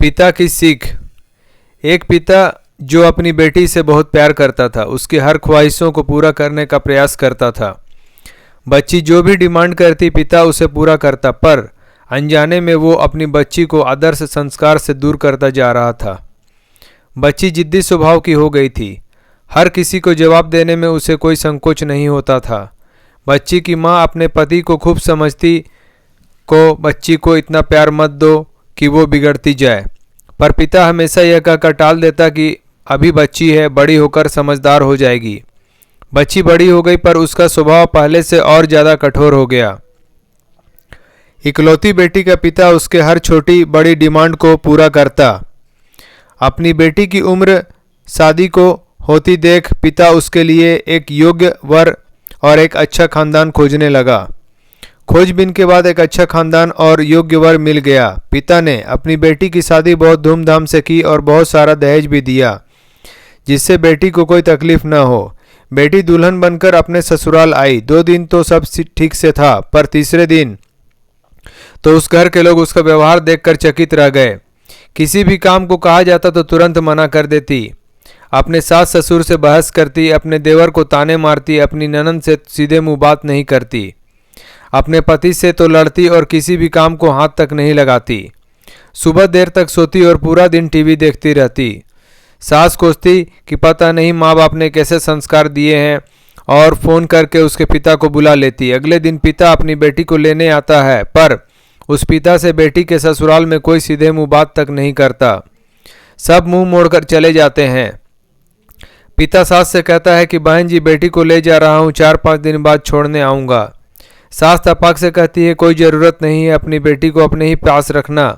पिता की सीख। एक पिता जो अपनी बेटी से बहुत प्यार करता था, उसकी हर ख्वाहिशों को पूरा करने का प्रयास करता था। बच्ची जो भी डिमांड करती पिता उसे पूरा करता, पर अनजाने में वो अपनी बच्ची को आदर्श संस्कार से दूर करता जा रहा था। बच्ची जिद्दी स्वभाव की हो गई थी। हर किसी को जवाब देने में उसे कोई संकोच नहीं होता था। बच्ची की माँ अपने पति को खूब समझती को बच्ची को इतना प्यार मत दो कि वो बिगड़ती जाए, पर पिता हमेशा यह कहकर टाल देता कि अभी बच्ची है, बड़ी होकर समझदार हो जाएगी। बच्ची बड़ी हो गई, पर उसका स्वभाव पहले से और ज़्यादा कठोर हो गया। इकलौती बेटी का पिता उसके हर छोटी बड़ी डिमांड को पूरा करता। अपनी बेटी की उम्र शादी को होती देख पिता उसके लिए एक योग्य वर और एक अच्छा खानदान खोजने लगा। खोजबीन के बाद एक अच्छा खानदान और योग्य वर मिल गया। पिता ने अपनी बेटी की शादी बहुत धूमधाम से की और बहुत सारा दहेज भी दिया, जिससे बेटी को कोई तकलीफ न हो। बेटी दुल्हन बनकर अपने ससुराल आई। 2 दिन तो सब ठीक से था, पर तीसरे दिन तो उस घर के लोग उसका व्यवहार देखकर चकित रह गए। किसी भी काम को कहा जाता तो तुरंत मना कर देती। अपने सास ससुर से बहस करती, अपने देवर को ताने मारती, अपनी ननद से सीधे मुंह बात नहीं करती, अपने पति से तो लड़ती और किसी भी काम को हाथ तक नहीं लगाती। सुबह देर तक सोती और पूरा दिन टीवी देखती रहती। सास कोसती कि पता नहीं माँ बाप ने कैसे संस्कार दिए हैं और फ़ोन करके उसके पिता को बुला लेती। अगले दिन पिता अपनी बेटी को लेने आता है, पर उस पिता से बेटी के ससुराल में कोई सीधे मुंह बात तक नहीं करता। सब मुंह मोड़कर चले जाते हैं। पिता सास से कहता है कि बहन जी, बेटी को ले जा रहा हूँ, 4-5 दिन बाद छोड़ने आऊँगा। सास तपाक से कहती है कोई ज़रूरत नहीं है, अपनी बेटी को अपने ही पास रखना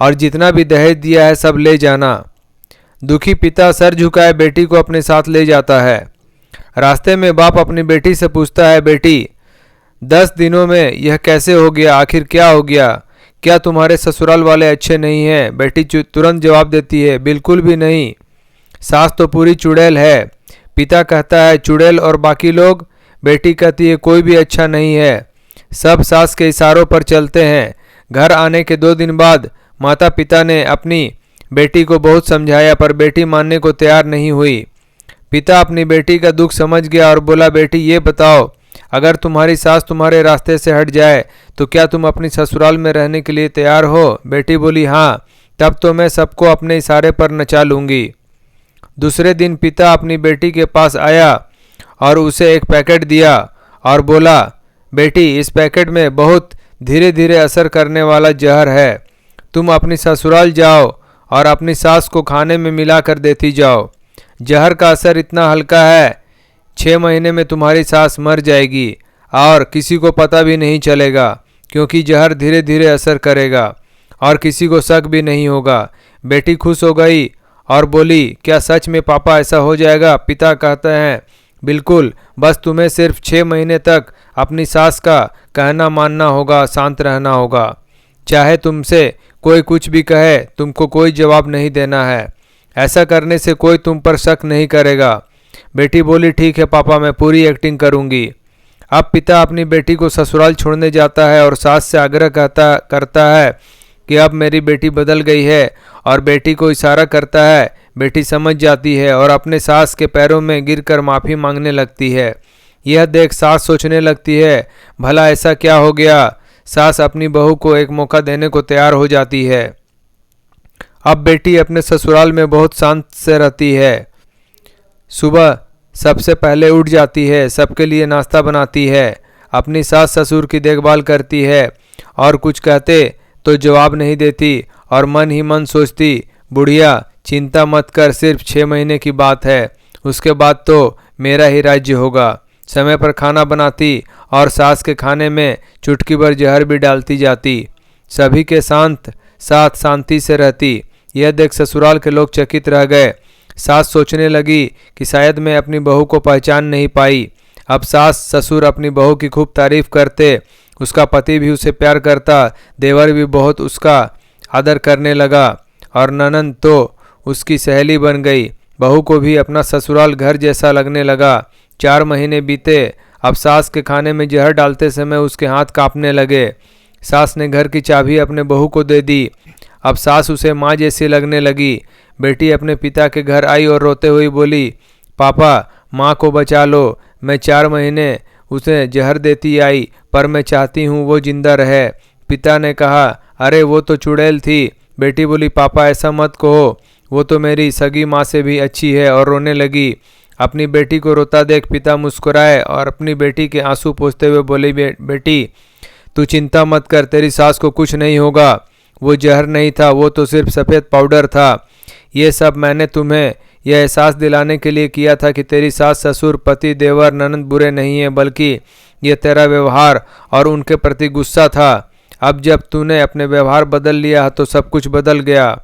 और जितना भी दहेज दिया है सब ले जाना। दुखी पिता सर झुकाए बेटी को अपने साथ ले जाता है। रास्ते में बाप अपनी बेटी से पूछता है, बेटी 10 दिनों में यह कैसे हो गया? आखिर क्या हो गया? क्या तुम्हारे ससुराल वाले अच्छे नहीं हैं? बेटी तुरंत जवाब देती है, बिल्कुल भी नहीं, सास तो पूरी चुड़ैल है। पिता कहता है, चुड़ैल और बाकी लोग? बेटी कहती है, कोई भी अच्छा नहीं है, सब सास के इशारों पर चलते हैं। घर आने के 2 दिन बाद माता पिता ने अपनी बेटी को बहुत समझाया, पर बेटी मानने को तैयार नहीं हुई। पिता अपनी बेटी का दुख समझ गया और बोला, बेटी ये बताओ, अगर तुम्हारी सास तुम्हारे रास्ते से हट जाए तो क्या तुम अपनी ससुराल में रहने के लिए तैयार हो? बेटी बोली, हाँ, तब तो मैं सबको अपने इशारे पर नचा लूँगी। दूसरे दिन पिता अपनी बेटी के पास आया और उसे एक पैकेट दिया और बोला, बेटी इस पैकेट में बहुत धीरे धीरे असर करने वाला जहर है, तुम अपनी ससुराल जाओ और अपनी सास को खाने में मिलाकर देती जाओ। जहर का असर इतना हल्का है, 6 महीने में तुम्हारी सास मर जाएगी और किसी को पता भी नहीं चलेगा, क्योंकि जहर धीरे धीरे असर करेगा और किसी को शक भी नहीं होगा। बेटी खुश हो गई और बोली, क्या सच में पापा ऐसा हो जाएगा? पिता कहते हैं, बिल्कुल, बस तुम्हें सिर्फ 6 महीने तक अपनी सास का कहना मानना होगा, शांत रहना होगा। चाहे तुमसे कोई कुछ भी कहे, तुमको कोई जवाब नहीं देना है। ऐसा करने से कोई तुम पर शक नहीं करेगा। बेटी बोली, ठीक है पापा, मैं पूरी एक्टिंग करूंगी। अब पिता अपनी बेटी को ससुराल छोड़ने जाता है और सास से आग्रह करता है कि अब मेरी बेटी बदल गई है, और बेटी को इशारा करता है। बेटी समझ जाती है और अपने सास के पैरों में गिरकर माफ़ी मांगने लगती है। यह देख सास सोचने लगती है, भला ऐसा क्या हो गया? सास अपनी बहू को एक मौका देने को तैयार हो जाती है। अब बेटी अपने ससुराल में बहुत शांत से रहती है। सुबह सबसे पहले उठ जाती है, सबके लिए नाश्ता बनाती है, अपनी सास ससुर की देखभाल करती है और कुछ कहते तो जवाब नहीं देती और मन ही मन सोचती, बुढ़िया चिंता मत कर, सिर्फ 6 महीने की बात है, उसके बाद तो मेरा ही राज्य होगा। समय पर खाना बनाती और सास के खाने में चुटकी भर जहर भी डालती जाती। सभी के साथ शांति से रहती। यह देख ससुराल के लोग चकित रह गए। सास सोचने लगी कि शायद मैं अपनी बहू को पहचान नहीं पाई। अब सास ससुर अपनी बहू की खूब तारीफ करते, उसका पति भी उसे प्यार करता, देवर भी बहुत उसका आदर करने लगा और ननंद तो उसकी सहेली बन गई। बहू को भी अपना ससुराल घर जैसा लगने लगा। 4 महीने बीते। अब सास के खाने में जहर डालते समय उसके हाथ कांपने लगे। सास ने घर की चाबी अपने बहू को दे दी। अब सास उसे माँ जैसी लगने लगी। बेटी अपने पिता के घर आई और रोते हुए बोली, पापा माँ को बचा लो। मैं 4 महीने उसे जहर देती आई, पर मैं चाहती हूँ वो जिंदा रहे। पिता ने कहा, अरे वो तो चुड़ैल थी। बेटी बोली, पापा ऐसा मत कहो, वो तो मेरी सगी माँ से भी अच्छी है, और रोने लगी। अपनी बेटी को रोता देख पिता मुस्कुराए और अपनी बेटी के आंसू पोंछते हुए बोले, बेटी तू चिंता मत कर, तेरी सास को कुछ नहीं होगा। वो जहर नहीं था, वो तो सिर्फ सफ़ेद पाउडर था। ये सब मैंने तुम्हें यह एहसास दिलाने के लिए किया था कि तेरी सास, ससुर, पति, देवर, ननद बुरे नहीं हैं, बल्कि ये तेरा व्यवहार और उनके प्रति गुस्सा था। अब जब तूने अपने व्यवहार बदल लिया तो सब कुछ बदल गया।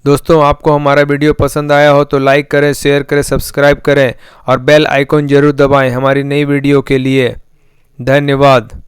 दोस्तों, आपको हमारा वीडियो पसंद आया हो तो लाइक करें, शेयर करें, सब्सक्राइब करें और बेल आइकॉन जरूर दबाएं हमारी नई वीडियो के लिए। धन्यवाद।